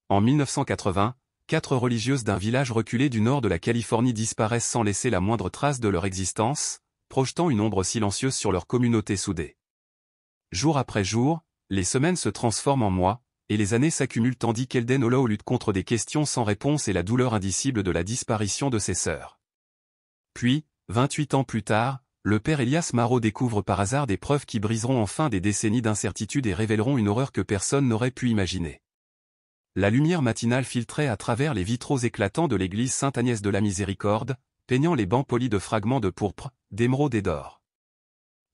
En 1980, 4 religieuses d'un village reculé du nord de la Californie disparaissent sans laisser la moindre trace de leur existence, projetant une ombre silencieuse sur leur communauté soudée. Jour après jour, les semaines se transforment en mois, et les années s'accumulent tandis qu'Elden Hollow lutte contre des questions sans réponse et la douleur indicible de la disparition de ses sœurs. Puis, 28 ans plus tard, le père Elias Marot découvre par hasard des preuves qui briseront enfin des décennies d'incertitude et révéleront une horreur que personne n'aurait pu imaginer. La lumière matinale filtrait à travers les vitraux éclatants de l'église Sainte-Agnès de la Miséricorde, peignant les bancs polis de fragments de pourpre, d'émeraude et d'or.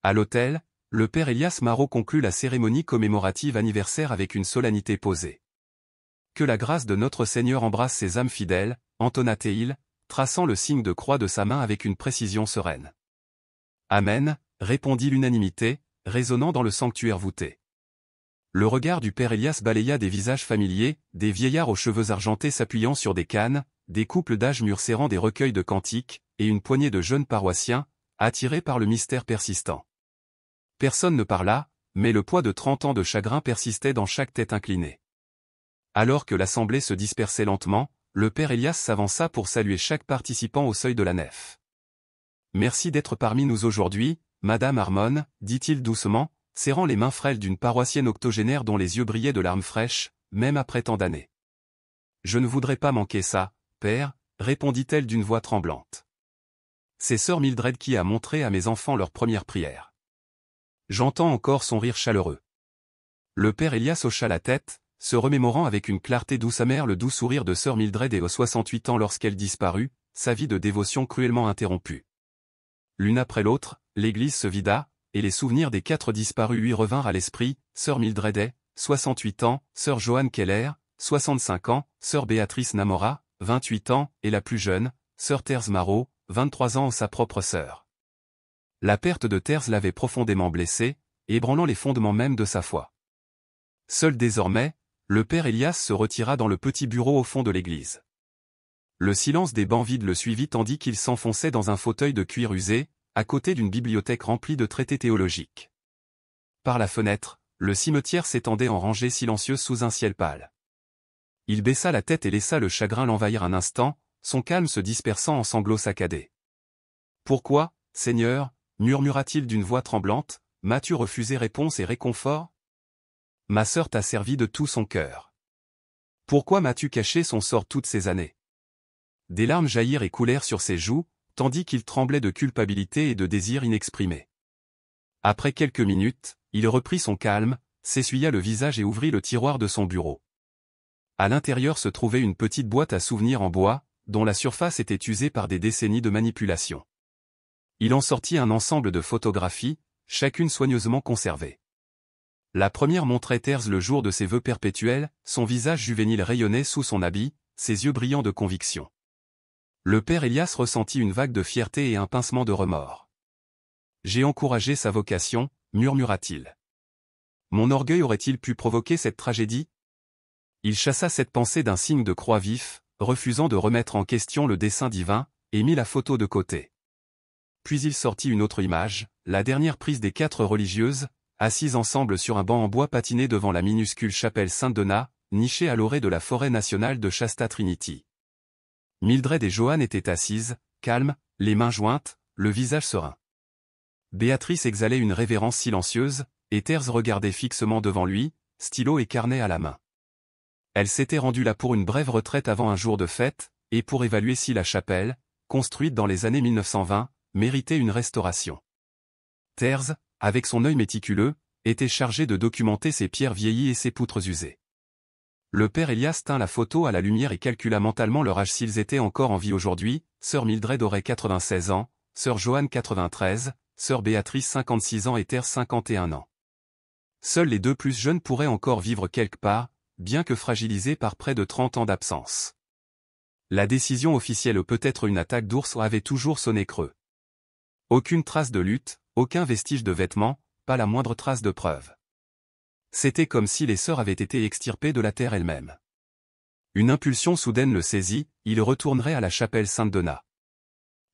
À l'autel, le père Elias Marot conclut la cérémonie commémorative anniversaire avec une solennité posée. Que la grâce de notre Seigneur embrasse ces âmes fidèles, entonna-t-il, traçant le signe de croix de sa main avec une précision sereine. Amen, répondit l'unanimité, résonnant dans le sanctuaire voûté. Le regard du père Elias balaya des visages familiers, des vieillards aux cheveux argentés s'appuyant sur des cannes, des couples d'âge mûr serrant des recueils de cantiques, et une poignée de jeunes paroissiens, attirés par le mystère persistant. Personne ne parla, mais le poids de 30 ans de chagrin persistait dans chaque tête inclinée. Alors que l'assemblée se dispersait lentement, le père Elias s'avança pour saluer chaque participant au seuil de la nef. « Merci d'être parmi nous aujourd'hui, Madame Harmon, dit-il doucement, serrant les mains frêles d'une paroissienne octogénaire dont les yeux brillaient de larmes fraîches, même après tant d'années. « Je ne voudrais pas manquer ça, père, répondit-elle d'une voix tremblante. C'est sœur Mildred qui a montré à mes enfants leur première prière. J'entends encore son rire chaleureux. » Le père Elias hocha la tête, se remémorant avec une clarté douce amère le doux sourire de sœur Mildred et aux 68 ans lorsqu'elle disparut, sa vie de dévotion cruellement interrompue. L'une après l'autre, l'église se vida, et les souvenirs des 4 disparus lui revinrent à l'esprit, sœur Mildred est, 68 ans, sœur Joanne Keller, 65 ans, sœur Béatrice Namora, 28 ans, et la plus jeune, sœur Thérèse Marot, 23 ans sa propre sœur. La perte de Thérèse l'avait profondément blessé, ébranlant les fondements même de sa foi. Seul désormais, le père Elias se retira dans le petit bureau au fond de l'église. Le silence des bancs vides le suivit tandis qu'il s'enfonçait dans un fauteuil de cuir usé, à côté d'une bibliothèque remplie de traités théologiques. Par la fenêtre, le cimetière s'étendait en rangées silencieuses sous un ciel pâle. Il baissa la tête et laissa le chagrin l'envahir un instant, son calme se dispersant en sanglots saccadés. « Pourquoi, Seigneur, murmura-t-il d'une voix tremblante, m'as-tu refusé réponse et réconfort? Ma sœur t'a servi de tout son cœur. Pourquoi m'as-tu caché son sort toutes ces années ?» Des larmes jaillirent et coulèrent sur ses joues, tandis qu'il tremblait de culpabilité et de désir inexprimé. Après quelques minutes, il reprit son calme, s'essuya le visage et ouvrit le tiroir de son bureau. À l'intérieur se trouvait une petite boîte à souvenirs en bois, dont la surface était usée par des décennies de manipulation. Il en sortit un ensemble de photographies, chacune soigneusement conservée. La première montrait Thérèse le jour de ses vœux perpétuels, son visage juvénile rayonnait sous son habit, ses yeux brillants de conviction. Le père Elias ressentit une vague de fierté et un pincement de remords. « J'ai encouragé sa vocation, murmura-t-il. Mon orgueil aurait-il pu provoquer cette tragédie? » Il chassa cette pensée d'un signe de croix vif, refusant de remettre en question le dessein divin, et mit la photo de côté. Puis il sortit une autre image, la dernière prise des 4 religieuses, assises ensemble sur un banc en bois patiné devant la minuscule chapelle Saint-Donat, nichée à l'orée de la forêt nationale de Shasta Trinity. Mildred et Joanne étaient assises, calmes, les mains jointes, le visage serein. Béatrice exhalait une révérence silencieuse, et Thérèse regardait fixement devant lui, stylo et carnet à la main. Elle s'était rendue là pour une brève retraite avant un jour de fête, et pour évaluer si la chapelle, construite dans les années 1920, méritait une restauration. Thérèse, avec son œil méticuleux, était chargée de documenter ses pierres vieillies et ses poutres usées. Le père Elias tint la photo à la lumière et calcula mentalement leur âge s'ils étaient encore en vie aujourd'hui, sœur Mildred aurait 96 ans, sœur Joanne 93, sœur Béatrice 56 ans et Thérèse 51 ans. Seuls les 2 plus jeunes pourraient encore vivre quelque part, bien que fragilisés par près de 30 ans d'absence. La décision officielle ou peut-être une attaque d'ours avait toujours sonné creux. Aucune trace de lutte, aucun vestige de vêtements, pas la moindre trace de preuve. C'était comme si les sœurs avaient été extirpées de la terre elle-même. Une impulsion soudaine le saisit, il retournerait à la chapelle Sainte-Donat.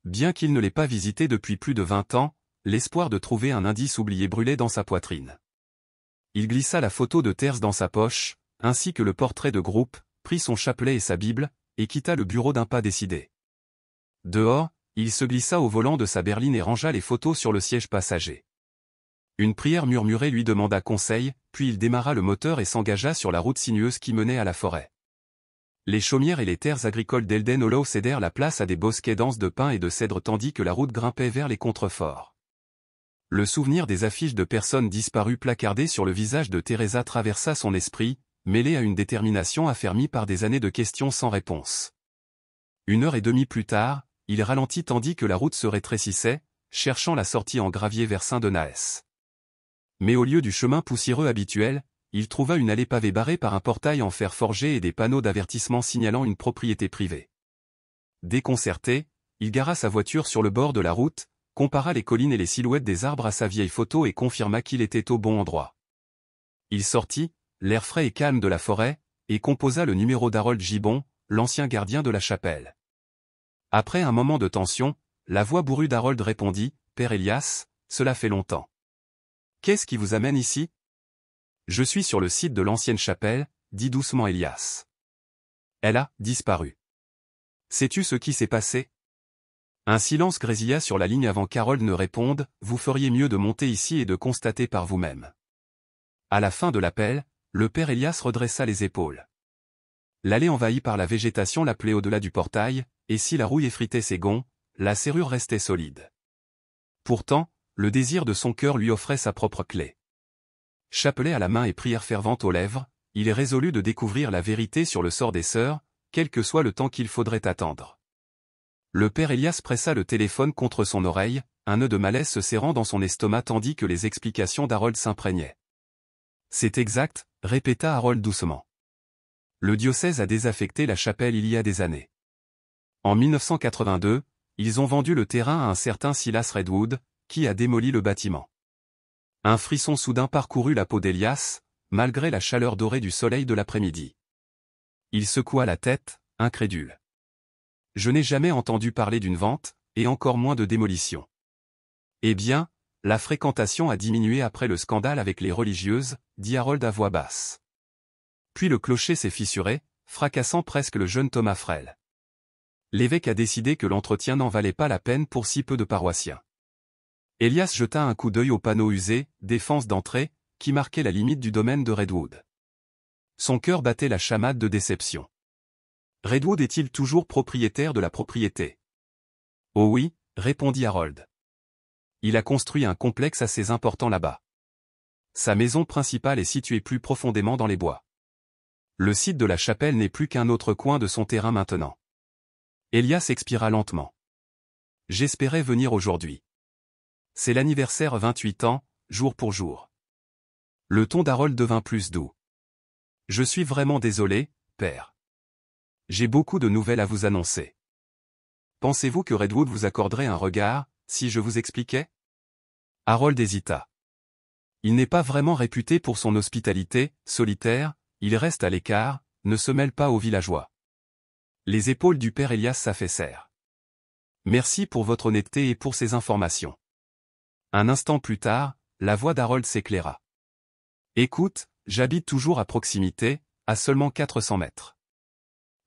Bien qu'il ne l'ait pas visitée depuis plus de 20 ans, l'espoir de trouver un indice oublié brûlait dans sa poitrine. Il glissa la photo de Thérèse dans sa poche, ainsi que le portrait de groupe, prit son chapelet et sa Bible, et quitta le bureau d'un pas décidé. Dehors, il se glissa au volant de sa berline et rangea les photos sur le siège passager. Une prière murmurée lui demanda conseil, puis il démarra le moteur et s'engagea sur la route sinueuse qui menait à la forêt. Les chaumières et les terres agricoles d'Elden Hollow cédèrent la place à des bosquets denses de pins et de cèdres tandis que la route grimpait vers les contreforts. Le souvenir des affiches de personnes disparues placardées sur le visage de Teresa traversa son esprit, mêlé à une détermination affermie par des années de questions sans réponse. 1 heure et demie plus tard, il ralentit tandis que la route se rétrécissait, cherchant la sortie en gravier vers Saint-Denaès. Mais au lieu du chemin poussiéreux habituel, il trouva une allée pavée barrée par un portail en fer forgé et des panneaux d'avertissement signalant une propriété privée. Déconcerté, il gara sa voiture sur le bord de la route, compara les collines et les silhouettes des arbres à sa vieille photo et confirma qu'il était au bon endroit. Il sortit, l'air frais et calme de la forêt, et composa le numéro d'Harold Gibbon, l'ancien gardien de la chapelle. Après un moment de tension, la voix bourrue d'Harold répondit « Père Elias, cela fait longtemps. Qu'est-ce qui vous amène ici ?»« Je suis sur le site de l'ancienne chapelle, » dit doucement Elias. « Elle a disparu. Sais-tu ce qui s'est passé ?» Un silence grésilla sur la ligne avant qu'Harold ne réponde « Vous feriez mieux de monter ici et de constater par vous-même. » À la fin de l'appel, le père Elias redressa les épaules. L'allée envahie par la végétation l'appelait au-delà du portail, et si la rouille effritait ses gonds, la serrure restait solide. Pourtant, le désir de son cœur lui offrait sa propre clé. Chapelet à la main et prière fervente aux lèvres, il est résolu de découvrir la vérité sur le sort des sœurs, quel que soit le temps qu'il faudrait attendre. Le père Elias pressa le téléphone contre son oreille, un nœud de malaise se serrant dans son estomac tandis que les explications d'Harold s'imprégnaient. « C'est exact, » répéta Harold doucement. Le diocèse a désaffecté la chapelle il y a des années. En 1982, ils ont vendu le terrain à un certain Silas Redwood, qui a démoli le bâtiment. Un frisson soudain parcourut la peau d'Elias, malgré la chaleur dorée du soleil de l'après-midi. Il secoua la tête, incrédule. « Je n'ai jamais entendu parler d'une vente, et encore moins de démolition. » Eh bien, la fréquentation a diminué après le scandale avec les religieuses, dit Harold à voix basse. Puis le clocher s'est fissuré, fracassant presque le jeune Thomas Frel. L'évêque a décidé que l'entretien n'en valait pas la peine pour si peu de paroissiens. Elias jeta un coup d'œil au panneau usé, « Défense d'entrée », qui marquait la limite du domaine de Redwood. Son cœur battait la chamade de déception. Redwood est-il toujours propriétaire de la propriété? Oh oui, répondit Harold. Il a construit un complexe assez important là-bas. Sa maison principale est située plus profondément dans les bois. Le site de la chapelle n'est plus qu'un autre coin de son terrain maintenant. Elias expira lentement. J'espérais venir aujourd'hui. C'est l'anniversaire 28 ans, jour pour jour. Le ton d'Harold devint plus doux. Je suis vraiment désolé, père. J'ai beaucoup de nouvelles à vous annoncer. Pensez-vous que Redwood vous accorderait un regard, si je vous expliquais? Harold hésita. Il n'est pas vraiment réputé pour son hospitalité, solitaire, il reste à l'écart, ne se mêle pas aux villageois. Les épaules du père Elias s'affaissèrent. Merci pour votre honnêteté et pour ces informations. Un instant plus tard, la voix d'Harold s'éclaira. Écoute, j'habite toujours à proximité, à seulement 400 mètres.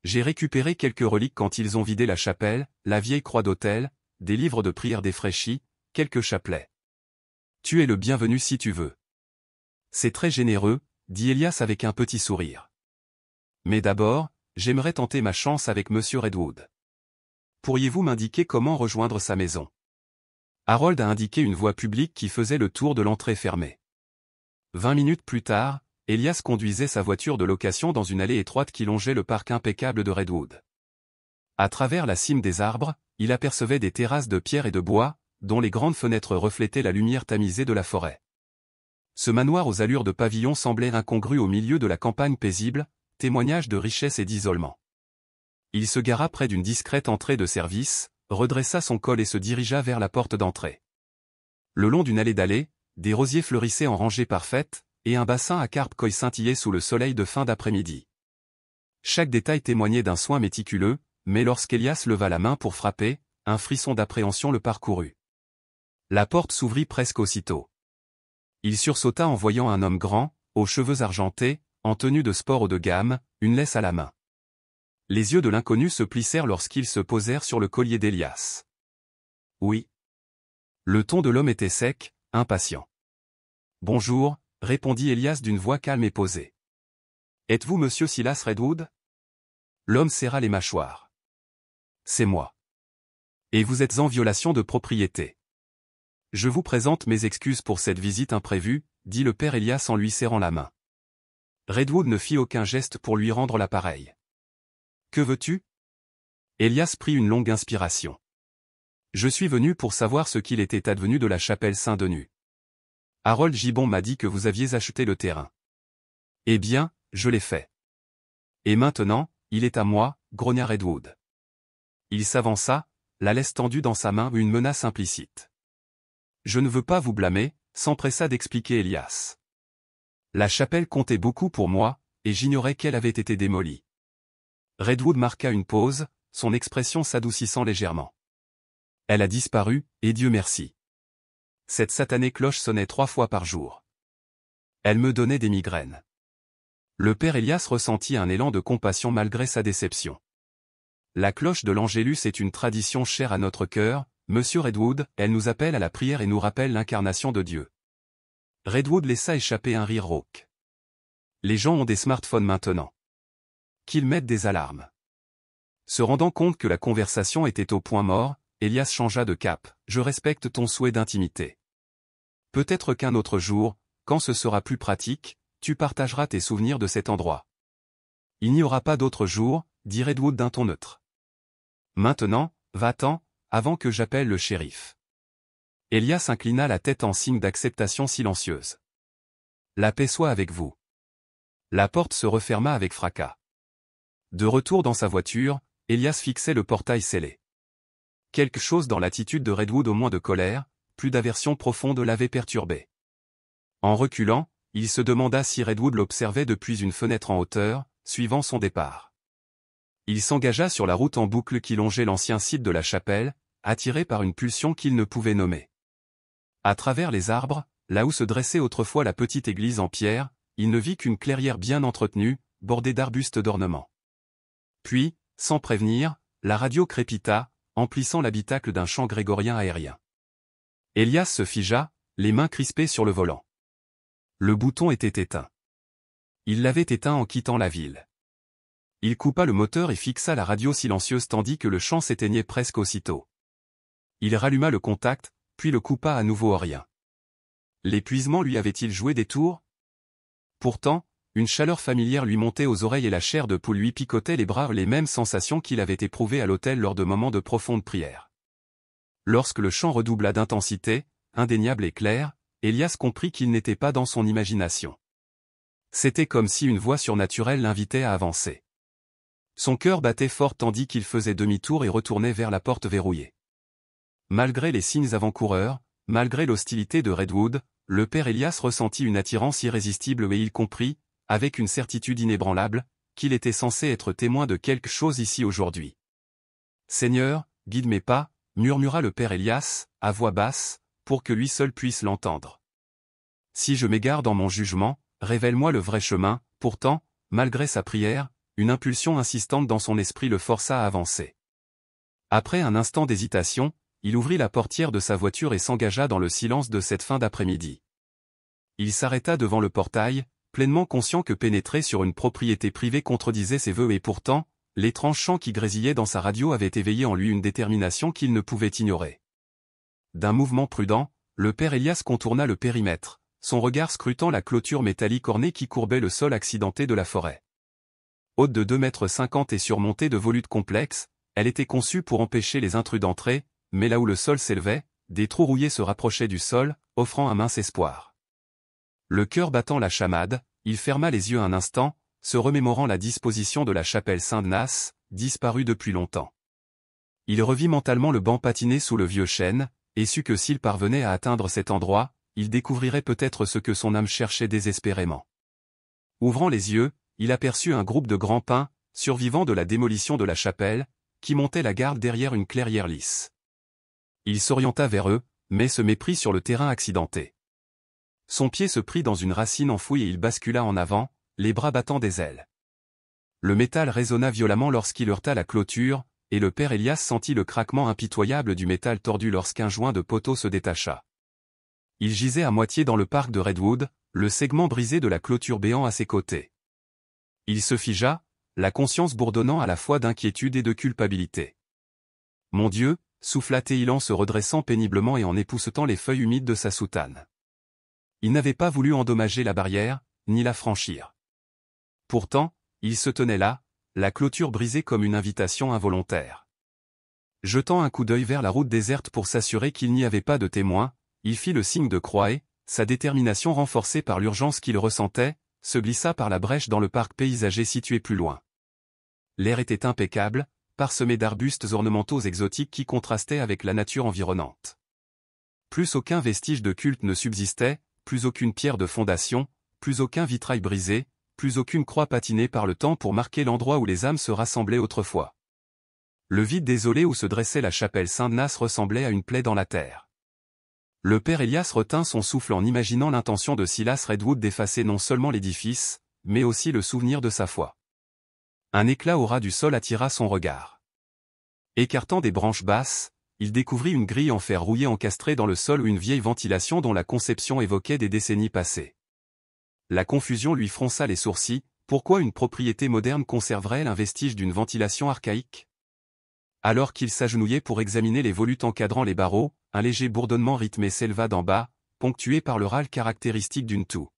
J'ai récupéré quelques reliques quand ils ont vidé la chapelle, la vieille croix d'autel, des livres de prière défraîchis, quelques chapelets. Tu es le bienvenu si tu veux. C'est très généreux, dit Elias avec un petit sourire. Mais d'abord, j'aimerais tenter ma chance avec Monsieur Redwood. Pourriez-vous m'indiquer comment rejoindre sa maison? Harold a indiqué une voie publique qui faisait le tour de l'entrée fermée. 20 minutes plus tard, Elias conduisait sa voiture de location dans une allée étroite qui longeait le parc impeccable de Redwood. À travers la cime des arbres, il apercevait des terrasses de pierre et de bois, dont les grandes fenêtres reflétaient la lumière tamisée de la forêt. Ce manoir aux allures de pavillon semblait incongru au milieu de la campagne paisible, témoignage de richesse et d'isolement. Il se gara près d'une discrète entrée de service, redressa son col et se dirigea vers la porte d'entrée. Le long d'une allée dallée, des rosiers fleurissaient en rangées parfaites, et un bassin à carpe koi scintillait sous le soleil de fin d'après-midi. Chaque détail témoignait d'un soin méticuleux, mais lorsqu'Elias leva la main pour frapper, un frisson d'appréhension le parcourut. La porte s'ouvrit presque aussitôt. Il sursauta en voyant un homme grand, aux cheveux argentés, en tenue de sport haut de gamme, une laisse à la main. Les yeux de l'inconnu se plissèrent lorsqu'ils se posèrent sur le collier d'Elias. Oui. Le ton de l'homme était sec, impatient. Bonjour, répondit Elias d'une voix calme et posée. Êtes-vous monsieur Silas Redwood? L'homme serra les mâchoires. C'est moi. Et vous êtes en violation de propriété. Je vous présente mes excuses pour cette visite imprévue, dit le père Elias en lui serrant la main. Redwood ne fit aucun geste pour lui rendre l'appareil. Que veux-tu? Elias prit une longue inspiration. Je suis venu pour savoir ce qu'il était advenu de la chapelle Saint-Denis. Harold Gibbon m'a dit que vous aviez acheté le terrain. Eh bien, je l'ai fait. Et maintenant, il est à moi, grogna Redwood. Il s'avança, la laisse tendue dans sa main une menace implicite. Je ne veux pas vous blâmer, s'empressa d'expliquer Elias. La chapelle comptait beaucoup pour moi, et j'ignorais qu'elle avait été démolie. Redwood marqua une pause, son expression s'adoucissant légèrement. Elle a disparu, et Dieu merci. Cette satanée cloche sonnait 3 fois par jour. Elle me donnait des migraines. Le père Elias ressentit un élan de compassion malgré sa déception. La cloche de l'Angélus est une tradition chère à notre cœur, monsieur Redwood, elle nous appelle à la prière et nous rappelle l'incarnation de Dieu. Redwood laissa échapper un rire rauque. Les gens ont des smartphones maintenant. Qu'ils mettent des alarmes. Se rendant compte que la conversation était au point mort, Elias changea de cap. Je respecte ton souhait d'intimité. Peut-être qu'un autre jour, quand ce sera plus pratique, tu partageras tes souvenirs de cet endroit. Il n'y aura pas d'autre jour, dit Redwood d'un ton neutre. Maintenant, va-t'en, avant que j'appelle le shérif. Elias inclina la tête en signe d'acceptation silencieuse. La paix soit avec vous. La porte se referma avec fracas. De retour dans sa voiture, Elias fixait le portail scellé. Quelque chose dans l'attitude de Redwood au moins de colère, plus d'aversion profonde l'avait perturbé. En reculant, il se demanda si Redwood l'observait depuis une fenêtre en hauteur, suivant son départ. Il s'engagea sur la route en boucle qui longeait l'ancien site de la chapelle, attiré par une pulsion qu'il ne pouvait nommer. À travers les arbres, là où se dressait autrefois la petite église en pierre, il ne vit qu'une clairière bien entretenue, bordée d'arbustes d'ornement. Puis, sans prévenir, la radio crépita, emplissant l'habitacle d'un chant grégorien aérien. Elias se figea, les mains crispées sur le volant. Le bouton était éteint. Il l'avait éteint en quittant la ville. Il coupa le moteur et fixa la radio silencieuse tandis que le chant s'éteignait presque aussitôt. Il ralluma le contact, puis le coupa à nouveau au rien. L'épuisement lui avait-il joué des tours? Pourtant, une chaleur familière lui montait aux oreilles et la chair de poule lui picotait les bras, les mêmes sensations qu'il avait éprouvées à l'autel lors de moments de profonde prière. Lorsque le chant redoubla d'intensité, indéniable et clair, Elias comprit qu'il n'était pas dans son imagination. C'était comme si une voix surnaturelle l'invitait à avancer. Son cœur battait fort tandis qu'il faisait demi-tour et retournait vers la porte verrouillée. Malgré les signes avant-coureurs, malgré l'hostilité de Redwood, le père Elias ressentit une attirance irrésistible et il comprit, avec une certitude inébranlable, qu'il était censé être témoin de quelque chose ici aujourd'hui. « Seigneur, guide mes pas », murmura le père Elias, à voix basse, pour que lui seul puisse l'entendre. « Si je m'égare dans mon jugement, révèle-moi le vrai chemin. » Pourtant, malgré sa prière, une impulsion insistante dans son esprit le força à avancer. Après un instant d'hésitation, il ouvrit la portière de sa voiture et s'engagea dans le silence de cette fin d'après-midi. Il s'arrêta devant le portail, pleinement conscient que pénétrer sur une propriété privée contredisait ses vœux et pourtant, l'étrange chant qui grésillait dans sa radio avait éveillé en lui une détermination qu'il ne pouvait ignorer. D'un mouvement prudent, le père Elias contourna le périmètre, son regard scrutant la clôture métallique ornée qui courbait le sol accidenté de la forêt. Haute de 2,50 m et surmontée de volutes complexes, elle était conçue pour empêcher les intrus d'entrer, mais là où le sol s'élevait, des trous rouillés se rapprochaient du sol, offrant un mince espoir. Le cœur battant la chamade, il ferma les yeux un instant, se remémorant la disposition de la chapelle Saint-Denis, disparue depuis longtemps. Il revit mentalement le banc patiné sous le vieux chêne, et sut que s'il parvenait à atteindre cet endroit, il découvrirait peut-être ce que son âme cherchait désespérément. Ouvrant les yeux, il aperçut un groupe de grands pins, survivants de la démolition de la chapelle, qui montaient la garde derrière une clairière lisse. Il s'orienta vers eux, mais se méprit sur le terrain accidenté. Son pied se prit dans une racine enfouie et il bascula en avant, les bras battant des ailes. Le métal résonna violemment lorsqu'il heurta la clôture, et le père Elias sentit le craquement impitoyable du métal tordu lorsqu'un joint de poteau se détacha. Il gisait à moitié dans le parc de Redwood, le segment brisé de la clôture béant à ses côtés. Il se figea, la conscience bourdonnant à la fois d'inquiétude et de culpabilité. « Mon Dieu !» souffla-t-il en se redressant péniblement et en époussetant les feuilles humides de sa soutane. Il n'avait pas voulu endommager la barrière, ni la franchir. Pourtant, il se tenait là, la clôture brisée comme une invitation involontaire. Jetant un coup d'œil vers la route déserte pour s'assurer qu'il n'y avait pas de témoins, il fit le signe de croix et, sa détermination renforcée par l'urgence qu'il ressentait, se glissa par la brèche dans le parc paysager situé plus loin. L'air était impeccable, parsemé d'arbustes ornementaux exotiques qui contrastaient avec la nature environnante. Plus aucun vestige de culte ne subsistait, plus aucune pierre de fondation, plus aucun vitrail brisé, plus aucune croix patinée par le temps pour marquer l'endroit où les âmes se rassemblaient autrefois. Le vide désolé où se dressait la chapelle Saint-Denis ressemblait à une plaie dans la terre. Le père Elias retint son souffle en imaginant l'intention de Silas Redwood d'effacer non seulement l'édifice, mais aussi le souvenir de sa foi. Un éclat au ras du sol attira son regard. Écartant des branches basses, il découvrit une grille en fer rouillé encastrée dans le sol ou une vieille ventilation dont la conception évoquait des décennies passées. La confusion lui fronça les sourcils, pourquoi une propriété moderne conserverait un vestige d'une ventilation archaïque? Alors qu'il s'agenouillait pour examiner les volutes encadrant les barreaux, un léger bourdonnement rythmé s'éleva d'en bas, ponctué par le râle caractéristique d'une toux.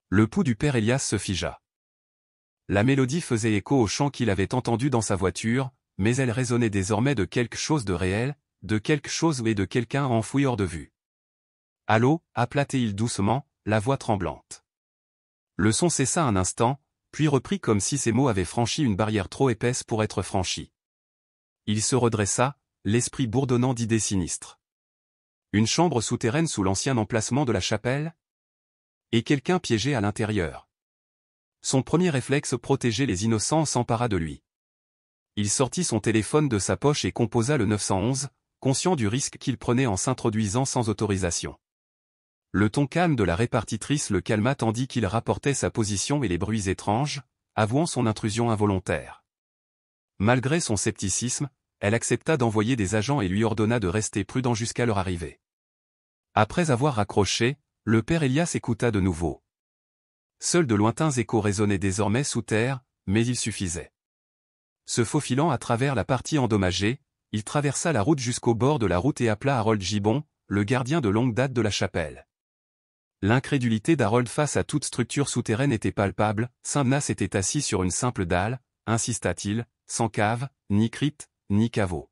Le pouls du père Elias se figea. La mélodie faisait écho au chant qu'il avait entendu dans sa voiture, mais elle résonnait désormais de quelque chose de réel, de quelque chose et de quelqu'un enfoui hors de vue. « Allô » appela-t-il doucement, la voix tremblante. Le son cessa un instant, puis reprit comme si ces mots avaient franchi une barrière trop épaisse pour être franchie. Il se redressa, l'esprit bourdonnant d'idées sinistres. Une chambre souterraine sous l'ancien emplacement de la chapelle? Et quelqu'un piégé à l'intérieur. Son premier réflexe protéger les innocents s'empara de lui. Il sortit son téléphone de sa poche et composa le 911, conscient du risque qu'il prenait en s'introduisant sans autorisation. Le ton calme de la répartitrice le calma tandis qu'il rapportait sa position et les bruits étranges, avouant son intrusion involontaire. Malgré son scepticisme, elle accepta d'envoyer des agents et lui ordonna de rester prudent jusqu'à leur arrivée. Après avoir raccroché, le père Elias écouta de nouveau. Seuls de lointains échos résonnaient désormais sous terre, mais il suffisait. Se faufilant à travers la partie endommagée, il traversa la route jusqu'au bord de la route et appela Harold Gibbon, le gardien de longue date de la chapelle. L'incrédulité d'Harold face à toute structure souterraine était palpable. Saint-Denis était assis sur une simple dalle, insista-t-il, sans cave, ni crypte, ni caveau.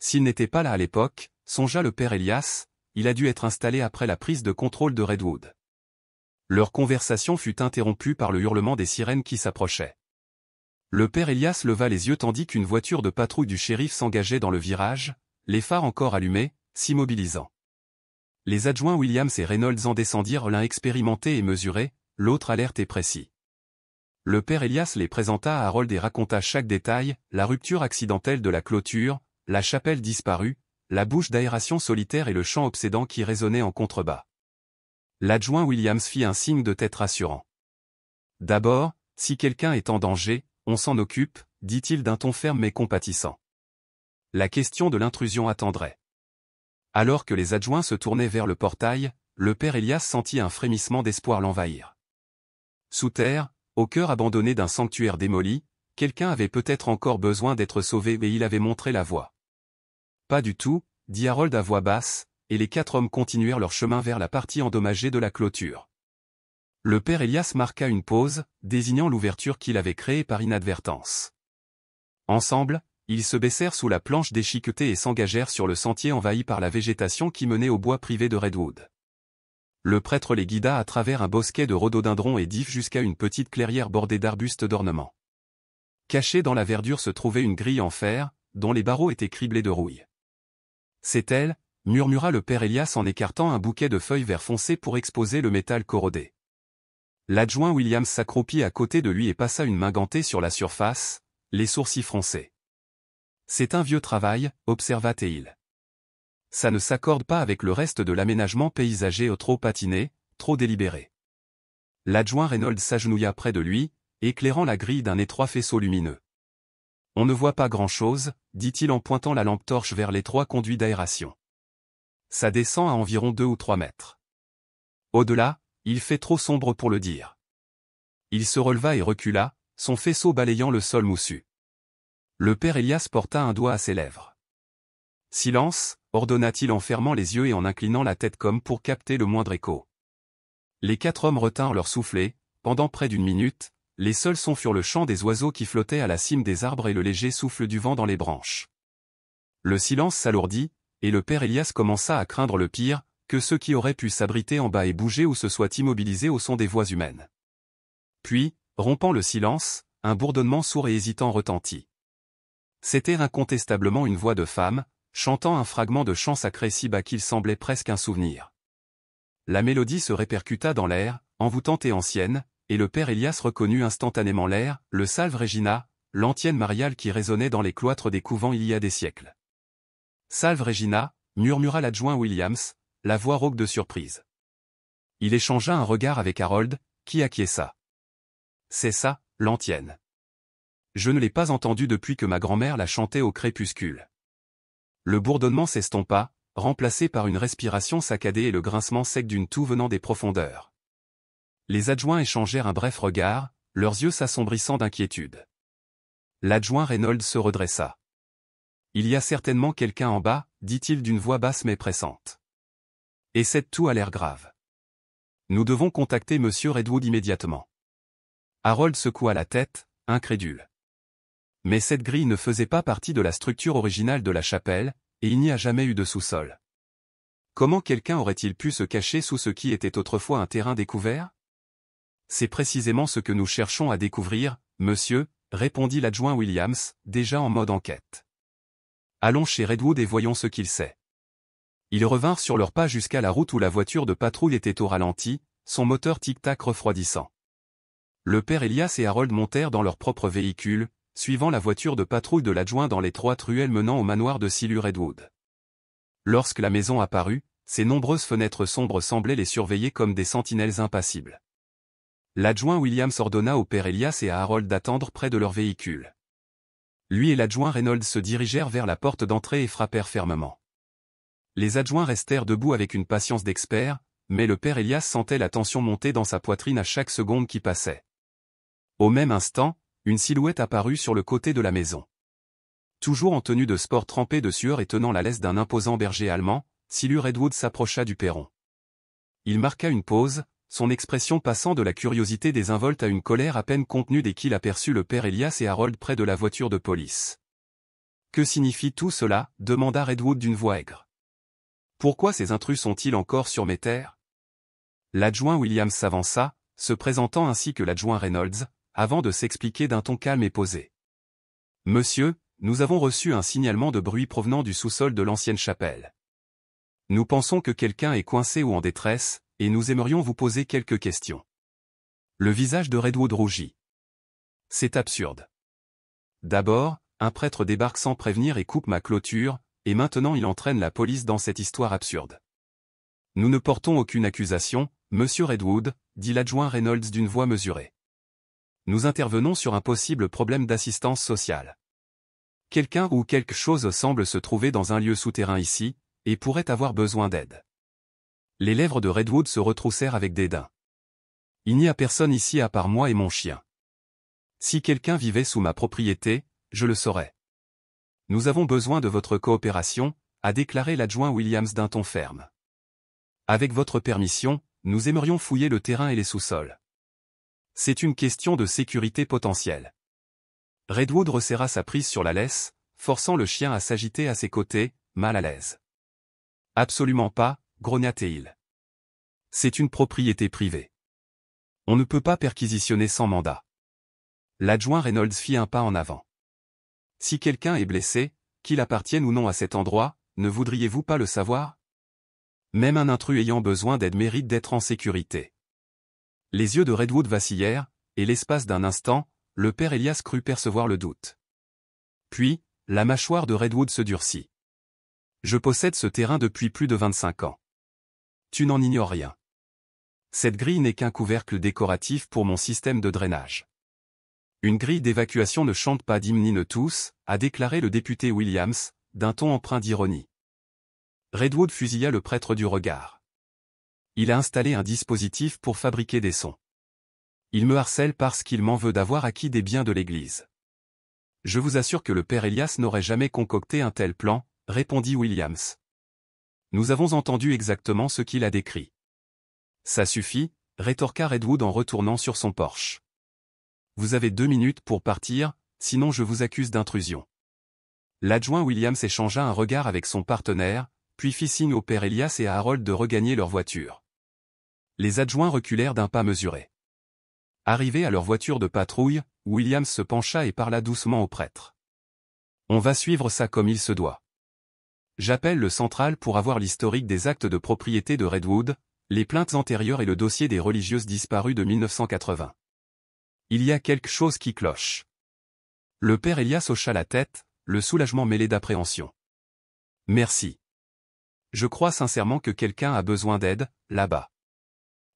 S'il n'était pas là à l'époque, songea le père Elias, il a dû être installé après la prise de contrôle de Redwood. Leur conversation fut interrompue par le hurlement des sirènes qui s'approchaient. Le père Elias leva les yeux tandis qu'une voiture de patrouille du shérif s'engageait dans le virage, les phares encore allumés, s'immobilisant. Les adjoints Williams et Reynolds en descendirent, l'un expérimenté et mesuré, l'autre alerte et précis. Le père Elias les présenta à Harold et raconta chaque détail, la rupture accidentelle de la clôture, la chapelle disparue, la bouche d'aération solitaire et le chant obsédant qui résonnait en contrebas. L'adjoint Williams fit un signe de tête rassurant. D'abord, si quelqu'un est en danger, on s'en occupe, dit-il d'un ton ferme mais compatissant. La question de l'intrusion attendrait. Alors que les adjoints se tournaient vers le portail, le père Elias sentit un frémissement d'espoir l'envahir. Sous terre, au cœur abandonné d'un sanctuaire démoli, quelqu'un avait peut-être encore besoin d'être sauvé et il avait montré la voie. Pas du tout, dit Harold à voix basse, et les 4 hommes continuèrent leur chemin vers la partie endommagée de la clôture. Le père Elias marqua une pause, désignant l'ouverture qu'il avait créée par inadvertance. Ensemble, ils se baissèrent sous la planche déchiquetée et s'engagèrent sur le sentier envahi par la végétation qui menait au bois privé de Redwood. Le prêtre les guida à travers un bosquet de rhododendrons et d'ifs jusqu'à une petite clairière bordée d'arbustes d'ornement. Cachée dans la verdure se trouvait une grille en fer, dont les barreaux étaient criblés de rouille. « C'est elle » murmura le père Elias en écartant un bouquet de feuilles vert foncé pour exposer le métal corrodé. L'adjoint Williams s'accroupit à côté de lui et passa une main gantée sur la surface, les sourcils froncés. « C'est un vieux travail, observa-t-il. Ça ne s'accorde pas avec le reste de l'aménagement paysager trop patiné, trop délibéré. » L'adjoint Reynolds s'agenouilla près de lui, éclairant la grille d'un étroit faisceau lumineux. On ne voit pas grand-chose, dit-il en pointant la lampe torche vers l'étroit conduit d'aération. Ça descend à environ 2 ou 3 mètres. Au-delà, il fait trop sombre pour le dire. Il se releva et recula, son faisceau balayant le sol moussu. Le père Elias porta un doigt à ses lèvres. « Silence !» ordonna-t-il en fermant les yeux et en inclinant la tête comme pour capter le moindre écho. Les 4 hommes retinrent leur soufflet. Pendant près d'1 minute, les seuls sons furent le chant des oiseaux qui flottaient à la cime des arbres et le léger souffle du vent dans les branches. Le silence s'alourdit, et le père Elias commença à craindre le pire, que ceux qui auraient pu s'abriter en bas et bouger ou se soient immobilisés au son des voix humaines. Puis, rompant le silence, un bourdonnement sourd et hésitant retentit. C'était incontestablement une voix de femme, chantant un fragment de chant sacré si bas qu'il semblait presque un souvenir. La mélodie se répercuta dans l'air, envoûtante et ancienne, et le père Elias reconnut instantanément l'air, le Salve Regina, l'antienne mariale qui résonnait dans les cloîtres des couvents il y a des siècles. Salve Regina, murmura l'adjoint Williams, la voix rauque de surprise. Il échangea un regard avec Harold, qui acquiesça. C'est ça, l'antienne. Je ne l'ai pas entendue depuis que ma grand-mère la chantait au crépuscule. Le bourdonnement s'estompa, remplacé par une respiration saccadée et le grincement sec d'une toux venant des profondeurs. Les adjoints échangèrent un bref regard, leurs yeux s'assombrissant d'inquiétude. L'adjoint Reynolds se redressa. « Il y a certainement quelqu'un en bas, dit-il d'une voix basse mais pressante. Et cette toux a l'air grave. Nous devons contacter Monsieur Redwood immédiatement. » Harold secoua la tête, incrédule. Mais cette grille ne faisait pas partie de la structure originale de la chapelle, et il n'y a jamais eu de sous-sol. Comment quelqu'un aurait-il pu se cacher sous ce qui était autrefois un terrain découvert? C'est précisément ce que nous cherchons à découvrir, monsieur, répondit l'adjoint Williams, déjà en mode enquête. Allons chez Redwood et voyons ce qu'il sait. Ils revinrent sur leurs pas jusqu'à la route où la voiture de patrouille était au ralenti, son moteur tic-tac refroidissant. Le père Elias et Harold montèrent dans leur propre véhicule, suivant la voiture de patrouille de l'adjoint dans l'étroite ruelle menant au manoir de Silu Redwood. Lorsque la maison apparut, ses nombreuses fenêtres sombres semblaient les surveiller comme des sentinelles impassibles. L'adjoint Williams ordonna au père Elias et à Harold d'attendre près de leur véhicule. Lui et l'adjoint Reynolds se dirigèrent vers la porte d'entrée et frappèrent fermement. Les adjoints restèrent debout avec une patience d'expert, mais le père Elias sentait la tension monter dans sa poitrine à chaque seconde qui passait. Au même instant, une silhouette apparut sur le côté de la maison. Toujours en tenue de sport trempée de sueur et tenant la laisse d'un imposant berger allemand, Silu Redwood s'approcha du perron. Il marqua une pause, son expression passant de la curiosité désinvolte à une colère à peine contenue dès qu'il aperçut le père Elias et Harold près de la voiture de police. « Que signifie tout cela » demanda Redwood d'une voix aigre. « Pourquoi ces intrus sont-ils encore sur mes terres ?» L'adjoint Williams s'avança, se présentant ainsi que l'adjoint Reynolds, avant de s'expliquer d'un ton calme et posé. « Monsieur, nous avons reçu un signalement de bruit provenant du sous-sol de l'ancienne chapelle. Nous pensons que quelqu'un est coincé ou en détresse, et nous aimerions vous poser quelques questions. » Le visage de Redwood rougit. « C'est absurde. D'abord, un prêtre débarque sans prévenir et coupe ma clôture, et maintenant il entraîne la police dans cette histoire absurde. Nous ne portons aucune accusation, monsieur Redwood, dit l'adjoint Reynolds d'une voix mesurée. Nous intervenons sur un possible problème d'assistance sociale. Quelqu'un ou quelque chose semble se trouver dans un lieu souterrain ici, et pourrait avoir besoin d'aide. Les lèvres de Redwood se retroussèrent avec dédain. Il n'y a personne ici à part moi et mon chien. Si quelqu'un vivait sous ma propriété, je le saurais. Nous avons besoin de votre coopération, a déclaré l'adjoint Williams d'un ton ferme. Avec votre permission, nous aimerions fouiller le terrain et les sous-sols. C'est une question de sécurité potentielle. Redwood resserra sa prise sur la laisse, forçant le chien à s'agiter à ses côtés, mal à l'aise. Absolument pas, grogna-t-il. C'est une propriété privée. On ne peut pas perquisitionner sans mandat. L'adjoint Reynolds fit un pas en avant. Si quelqu'un est blessé, qu'il appartienne ou non à cet endroit, ne voudriez-vous pas le savoir? Même un intrus ayant besoin d'aide mérite d'être en sécurité. Les yeux de Redwood vacillèrent, et l'espace d'un instant, le père Elias crut percevoir le doute. Puis, la mâchoire de Redwood se durcit. Je possède ce terrain depuis plus de 25 ans. Tu n'en ignores rien. Cette grille n'est qu'un couvercle décoratif pour mon système de drainage. Une grille d'évacuation ne chante pas d'hymne ni ne tousse, a déclaré le député Williams, d'un ton empreint d'ironie. Redwood fusilla le prêtre du regard. Il a installé un dispositif pour fabriquer des sons. Il me harcèle parce qu'il m'en veut d'avoir acquis des biens de l'Église. Je vous assure que le père Elias n'aurait jamais concocté un tel plan, répondit Williams. Nous avons entendu exactement ce qu'il a décrit. Ça suffit, rétorqua Redwood en retournant sur son porche. Vous avez 2 minutes pour partir, sinon je vous accuse d'intrusion. L'adjoint Williams échangea un regard avec son partenaire, puis fit signe au père Elias et à Harold de regagner leur voiture. Les adjoints reculèrent d'un pas mesuré. Arrivés à leur voiture de patrouille, Williams se pencha et parla doucement au prêtre. On va suivre ça comme il se doit. J'appelle le central pour avoir l'historique des actes de propriété de Redwood, les plaintes antérieures et le dossier des religieuses disparues de 1980. Il y a quelque chose qui cloche. Le père Elias hocha la tête, le soulagement mêlé d'appréhension. Merci. Je crois sincèrement que quelqu'un a besoin d'aide, là-bas.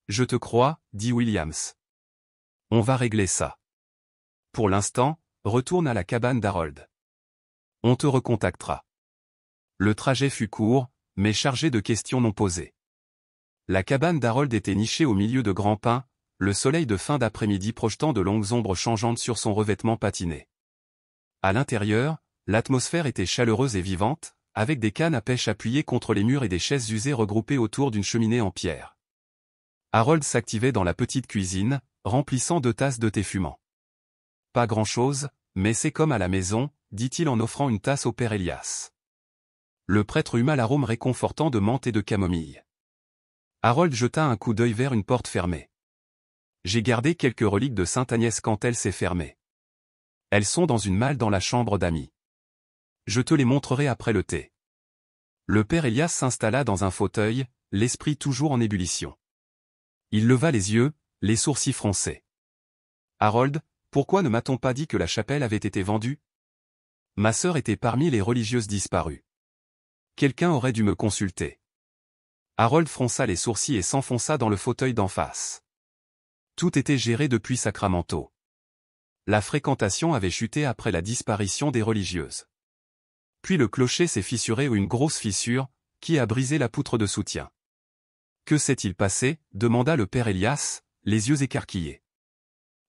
Je te crois, dit Williams. On va régler ça. Pour l'instant, retourne à la cabane d'Harold. On te recontactera. Le trajet fut court, mais chargé de questions non posées. La cabane d'Harold était nichée au milieu de grands pins, le soleil de fin d'après-midi projetant de longues ombres changeantes sur son revêtement patiné. À l'intérieur, l'atmosphère était chaleureuse et vivante, avec des cannes à pêche appuyées contre les murs et des chaises usées regroupées autour d'une cheminée en pierre. Harold s'activait dans la petite cuisine, remplissant 2 tasses de thé fumant. Pas grand-chose, mais c'est comme à la maison, dit-il en offrant une tasse au père Elias. Le prêtre huma l'arôme réconfortant de menthe et de camomille. Harold jeta un coup d'œil vers une porte fermée. J'ai gardé quelques reliques de Sainte Agnès quand elle s'est fermée. Elles sont dans une malle dans la chambre d'amis. Je te les montrerai après le thé. Le père Elias s'installa dans un fauteuil, l'esprit toujours en ébullition. Il leva les yeux, les sourcils froncés. Harold, pourquoi ne m'a-t-on pas dit que la chapelle avait été vendue? Ma sœur était parmi les religieuses disparues. Quelqu'un aurait dû me consulter. Harold fronça les sourcils et s'enfonça dans le fauteuil d'en face. Tout était géré depuis Sacramento. La fréquentation avait chuté après la disparition des religieuses. Puis le clocher s'est fissuré ou une grosse fissure, qui a brisé la poutre de soutien. Que s'est-il passé? Demanda le père Elias, les yeux écarquillés.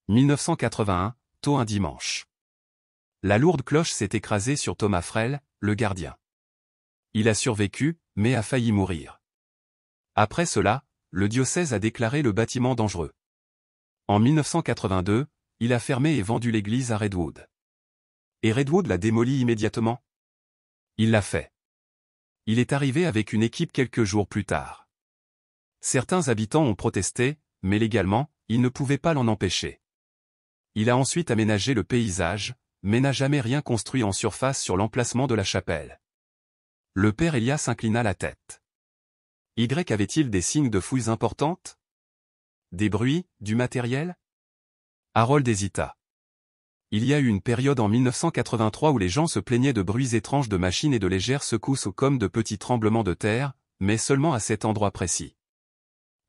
1981, tôt un dimanche. La lourde cloche s'est écrasée sur Thomas Frel, le gardien. Il a survécu, mais a failli mourir. Après cela, le diocèse a déclaré le bâtiment dangereux. En 1982, il a fermé et vendu l'église à Redwood. Et Redwood l'a démoli immédiatement? Il l'a fait. Il est arrivé avec une équipe quelques jours plus tard. Certains habitants ont protesté, mais légalement, ils ne pouvaient pas l'en empêcher. Il a ensuite aménagé le paysage, mais n'a jamais rien construit en surface sur l'emplacement de la chapelle. Le père Elias inclina la tête. Y avait-il des signes de fouilles importantes? Des bruits, du matériel? Harold hésita. Il y a eu une période en 1983 où les gens se plaignaient de bruits étranges de machines et de légères secousses comme de petits tremblements de terre, mais seulement à cet endroit précis.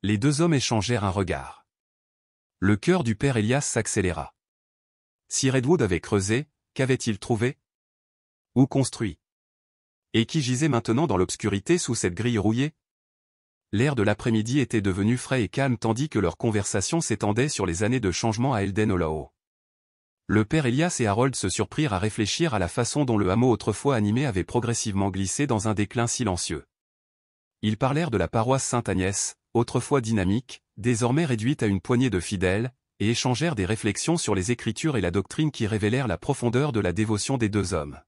Les 2 hommes échangèrent un regard. Le cœur du père Elias s'accéléra. Si Redwood avait creusé, qu'avait-il trouvé? Ou construit? Et qui gisait maintenant dans l'obscurité sous cette grille rouillée? L'air de l'après-midi était devenu frais et calme tandis que leur conversation s'étendait sur les années de changement à Elden Hollow. Le père Elias et Harold se surprirent à réfléchir à la façon dont le hameau autrefois animé avait progressivement glissé dans un déclin silencieux. Ils parlèrent de la paroisse Sainte-Agnès, autrefois dynamique, désormais réduite à une poignée de fidèles, et échangèrent des réflexions sur les Écritures et la doctrine qui révélèrent la profondeur de la dévotion des 2 hommes.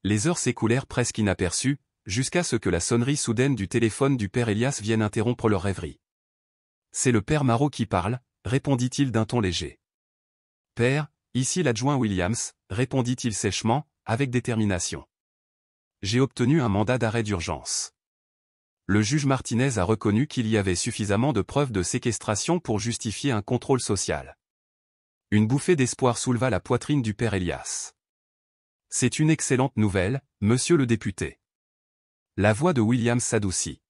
Les heures s'écoulèrent presque inaperçues, jusqu'à ce que la sonnerie soudaine du téléphone du père Elias vienne interrompre leur rêverie. C'est le père Marot qui parle, répondit-il d'un ton léger. Père, ici l'adjoint Williams, répondit-il sèchement, avec détermination. J'ai obtenu un mandat d'arrêt d'urgence. Le juge Martinez a reconnu qu'il y avait suffisamment de preuves de séquestration pour justifier un contrôle social. Une bouffée d'espoir souleva la poitrine du père Elias. C'est une excellente nouvelle, monsieur le député. La voix de Williams s'adoucit.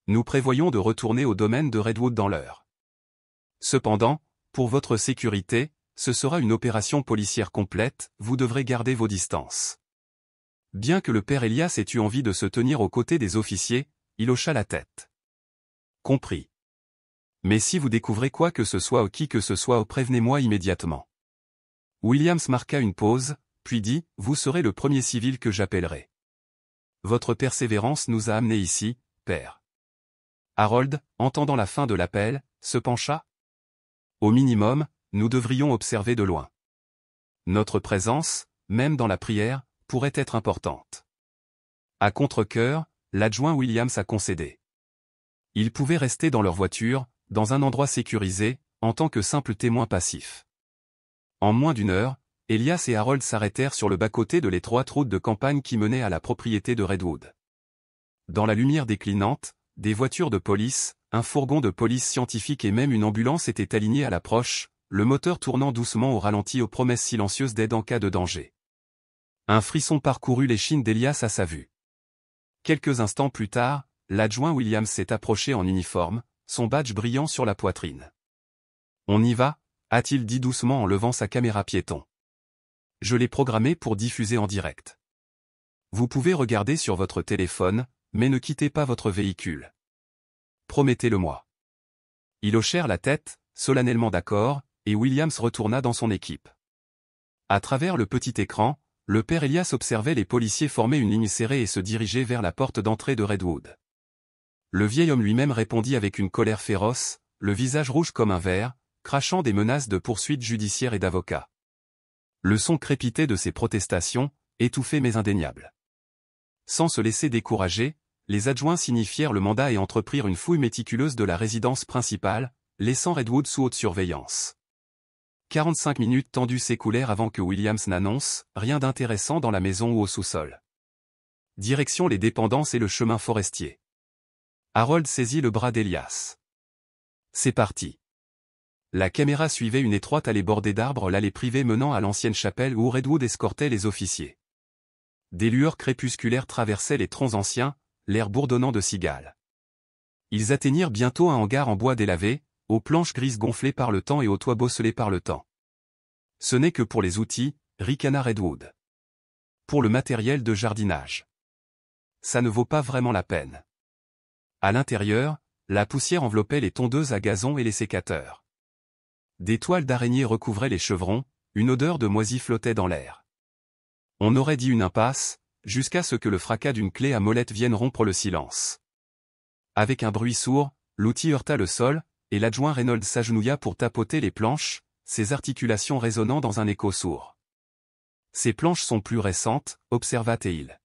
Nous prévoyons de retourner au domaine de Redwood dans l'heure. Cependant, pour votre sécurité, ce sera une opération policière complète, vous devrez garder vos distances. Bien que le père Elias ait eu envie de se tenir aux côtés des officiers, il hocha la tête. Compris. Mais si vous découvrez quoi que ce soit ou qui que ce soit, prévenez-moi immédiatement. Williams marqua une pause, puis dit, vous serez le premier civil que j'appellerai. Votre persévérance nous a amenés ici, père. Harold, entendant la fin de l'appel, se pencha. Au minimum, nous devrions observer de loin. Notre présence, même dans la prière, pourrait être importante. À contre-cœur, l'adjoint Williams a concédé. Ils pouvaient rester dans leur voiture, dans un endroit sécurisé, en tant que simples témoins passifs. En moins d'une heure, Elias et Harold s'arrêtèrent sur le bas-côté de l'étroite route de campagne qui menait à la propriété de Redwood. Dans la lumière déclinante, des voitures de police, un fourgon de police scientifique et même une ambulance étaient alignés à l'approche, le moteur tournant doucement au ralenti aux promesses silencieuses d'aide en cas de danger. Un frisson parcourut l'échine d'Elias à sa vue. Quelques instants plus tard, l'adjoint Williams s'est approché en uniforme, son badge brillant sur la poitrine. « On y va » a-t-il dit doucement en levant sa caméra piéton. « Je l'ai programmée pour diffuser en direct. Vous pouvez regarder sur votre téléphone, mais ne quittez pas votre véhicule. Promettez-le-moi. » Ils hochèrent la tête, solennellement d'accord, et Williams retourna dans son équipe. À travers le petit écran, le père Elias observait les policiers former une ligne serrée et se diriger vers la porte d'entrée de Redwood. Le vieil homme lui-même répondit avec une colère féroce, le visage rouge comme un ver, crachant des menaces de poursuites judiciaires et d'avocats. Le son crépitait de ses protestations, étouffé mais indéniable. Sans se laisser décourager, les adjoints signifièrent le mandat et entreprirent une fouille méticuleuse de la résidence principale, laissant Redwood sous haute surveillance. 45 minutes tendues s'écoulèrent avant que Williams n'annonce « rien d'intéressant dans la maison ou au sous-sol ». Direction les dépendances et le chemin forestier. Harold saisit le bras d'Elias. C'est parti. La caméra suivait une étroite allée bordée d'arbres, l'allée privée menant à l'ancienne chapelle où Redwood escortait les officiers. Des lueurs crépusculaires traversaient les troncs anciens, l'air bourdonnant de cigales. Ils atteignirent bientôt un hangar en bois délavé, aux planches grises gonflées par le temps et aux toits bosselés par le temps. Ce n'est que pour les outils, ricana Redwood. Pour le matériel de jardinage. Ça ne vaut pas vraiment la peine. À l'intérieur, la poussière enveloppait les tondeuses à gazon et les sécateurs. Des toiles d'araignée recouvraient les chevrons, une odeur de moisi flottait dans l'air. On aurait dit une impasse, jusqu'à ce que le fracas d'une clé à molette vienne rompre le silence. Avec un bruit sourd, l'outil heurta le sol, et l'adjoint Reynolds s'agenouilla pour tapoter les planches, ses articulations résonnant dans un écho sourd. Ces planches sont plus récentes, observa-t-il.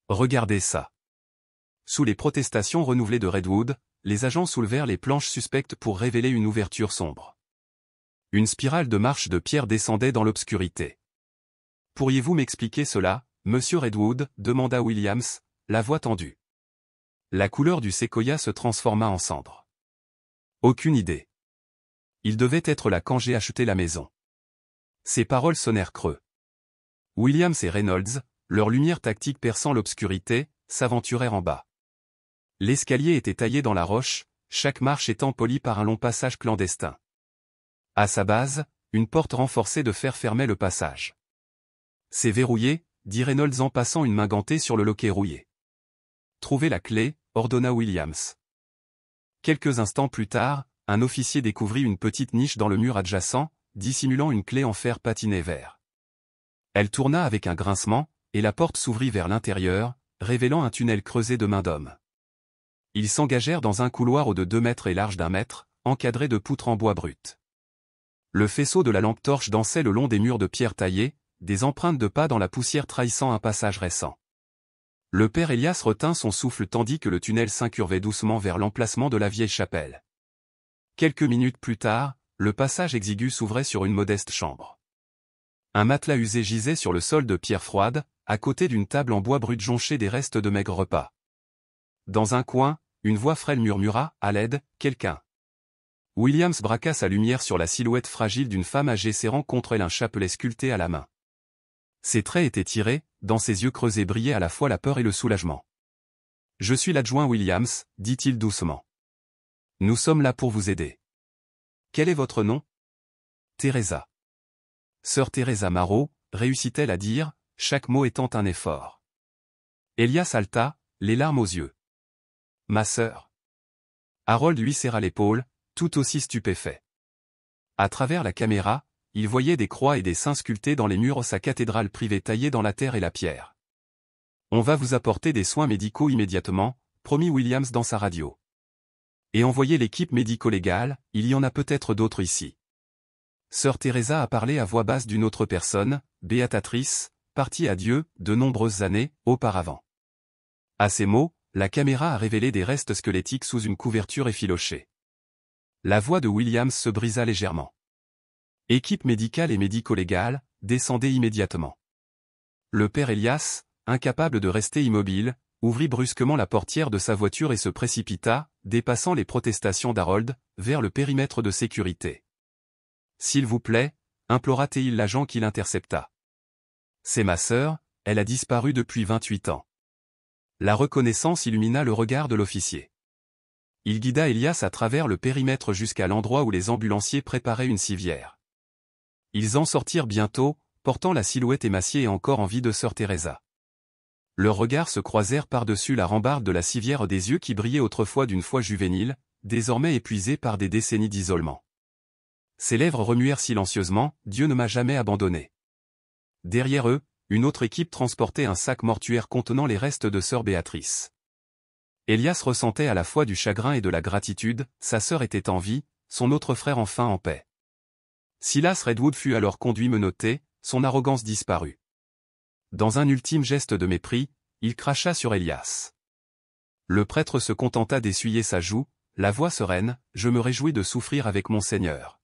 Regardez ça. Sous les protestations renouvelées de Redwood, les agents soulevèrent les planches suspectes pour révéler une ouverture sombre. Une spirale de marches de pierre descendait dans l'obscurité. « Pourriez-vous m'expliquer cela, monsieur Redwood » demanda Williams, la voix tendue. La couleur du séquoia se transforma en cendre. Aucune idée. Il devait être là quand j'ai acheté la maison. Ses paroles sonnèrent creux. Williams et Reynolds, leur lumière tactique perçant l'obscurité, s'aventurèrent en bas. L'escalier était taillé dans la roche, chaque marche étant polie par un long passage clandestin. À sa base, une porte renforcée de fer fermait le passage. « C'est verrouillé » dit Reynolds en passant une main gantée sur le loquet rouillé. « Trouvez la clé » ordonna Williams. Quelques instants plus tard, un officier découvrit une petite niche dans le mur adjacent, dissimulant une clé en fer patiné vert. Elle tourna avec un grincement, et la porte s'ouvrit vers l'intérieur, révélant un tunnel creusé de main d'homme. Ils s'engagèrent dans un couloir haut de 2 mètres et large d'1 mètre, encadré de poutres en bois brut. Le faisceau de la lampe torche dansait le long des murs de pierre taillés, des empreintes de pas dans la poussière trahissant un passage récent. Le père Elias retint son souffle tandis que le tunnel s'incurvait doucement vers l'emplacement de la vieille chapelle. Quelques minutes plus tard, le passage exigu s'ouvrait sur une modeste chambre. Un matelas usé gisait sur le sol de pierre froide, à côté d'une table en bois brut jonchée des restes de maigres repas. Dans un coin, une voix frêle murmura, à l'aide, quelqu'un. Williams braqua sa lumière sur la silhouette fragile d'une femme âgée serrant contre elle un chapelet sculpté à la main. Ses traits étaient tirés, dans ses yeux creusés brillaient à la fois la peur et le soulagement. « Je suis l'adjoint Williams » dit-il doucement. « Nous sommes là pour vous aider. »« Quel est votre nom ?»« Teresa. » Sœur Teresa Marot, réussit-elle à dire, chaque mot étant un effort. Elias halta, les larmes aux yeux. Ma sœur. Harold lui serra l'épaule, tout aussi stupéfait. À travers la caméra, il voyait des croix et des saints sculptés dans les murs de sa cathédrale privée taillée dans la terre et la pierre. On va vous apporter des soins médicaux immédiatement, promit Williams dans sa radio. Et envoyer l'équipe médico-légale, il y en a peut-être d'autres ici. Sœur Teresa a parlé à voix basse d'une autre personne, Béatatrice, partie à Dieu, de nombreuses années, auparavant. À ces mots, la caméra a révélé des restes squelettiques sous une couverture effilochée. La voix de Williams se brisa légèrement. Équipe médicale et médico-légale, descendez immédiatement. Le père Elias, incapable de rester immobile, ouvrit brusquement la portière de sa voiture et se précipita, dépassant les protestations d'Harold, vers le périmètre de sécurité. S'il vous plaît, implora-t-il l'agent qui l'intercepta. C'est ma sœur, elle a disparu depuis 28 ans. La reconnaissance illumina le regard de l'officier. Il guida Elias à travers le périmètre jusqu'à l'endroit où les ambulanciers préparaient une civière. Ils en sortirent bientôt, portant la silhouette émaciée et encore en vie de sœur Teresa. Leurs regards se croisèrent par-dessus la rambarde de la civière des yeux qui brillaient autrefois d'une foi juvénile, désormais épuisés par des décennies d'isolement. Ses lèvres remuèrent silencieusement, « Dieu ne m'a jamais abandonné ». Derrière eux, une autre équipe transportait un sac mortuaire contenant les restes de sœur Béatrice. Elias ressentait à la fois du chagrin et de la gratitude, sa sœur était en vie, son autre frère enfin en paix. Silas Redwood fut alors conduit menotté, son arrogance disparut. Dans un ultime geste de mépris, il cracha sur Elias. Le prêtre se contenta d'essuyer sa joue, la voix sereine, « Je me réjouis de souffrir avec mon Seigneur ».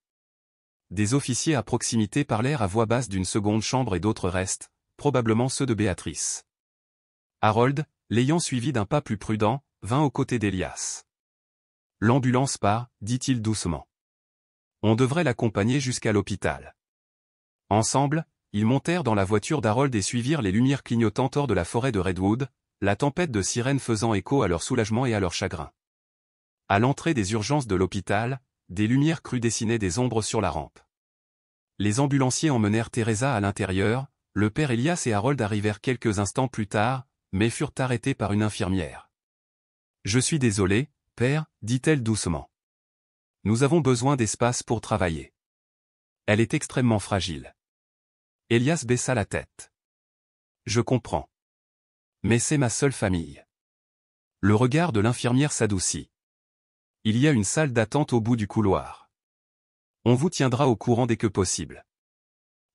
Des officiers à proximité parlèrent à voix basse d'une seconde chambre et d'autres restes, probablement ceux de Béatrice. Harold, l'ayant suivi d'un pas plus prudent, vint aux côtés d'Elias. « L'ambulance part, dit-il doucement. On devrait l'accompagner jusqu'à l'hôpital. » Ensemble, ils montèrent dans la voiture d'Harold et suivirent les lumières clignotantes hors de la forêt de Redwood, la tempête de sirènes faisant écho à leur soulagement et à leur chagrin. À l'entrée des urgences de l'hôpital, des lumières crues dessinaient des ombres sur la rampe. Les ambulanciers emmenèrent Teresa à l'intérieur, le père Elias et Harold arrivèrent quelques instants plus tard, mais furent arrêtés par une infirmière. « Je suis désolé, père, dit-elle doucement. Nous avons besoin d'espace pour travailler. Elle est extrêmement fragile. » Elias baissa la tête. « Je comprends. Mais c'est ma seule famille. » Le regard de l'infirmière s'adoucit. « Il y a une salle d'attente au bout du couloir. On vous tiendra au courant dès que possible. »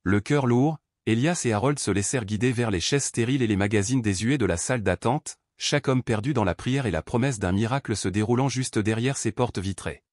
Le cœur lourd, Elias et Harold se laissèrent guider vers les chaises stériles et les magazines désuets de la salle d'attente, chaque homme perdu dans la prière et la promesse d'un miracle se déroulant juste derrière ces portes vitrées.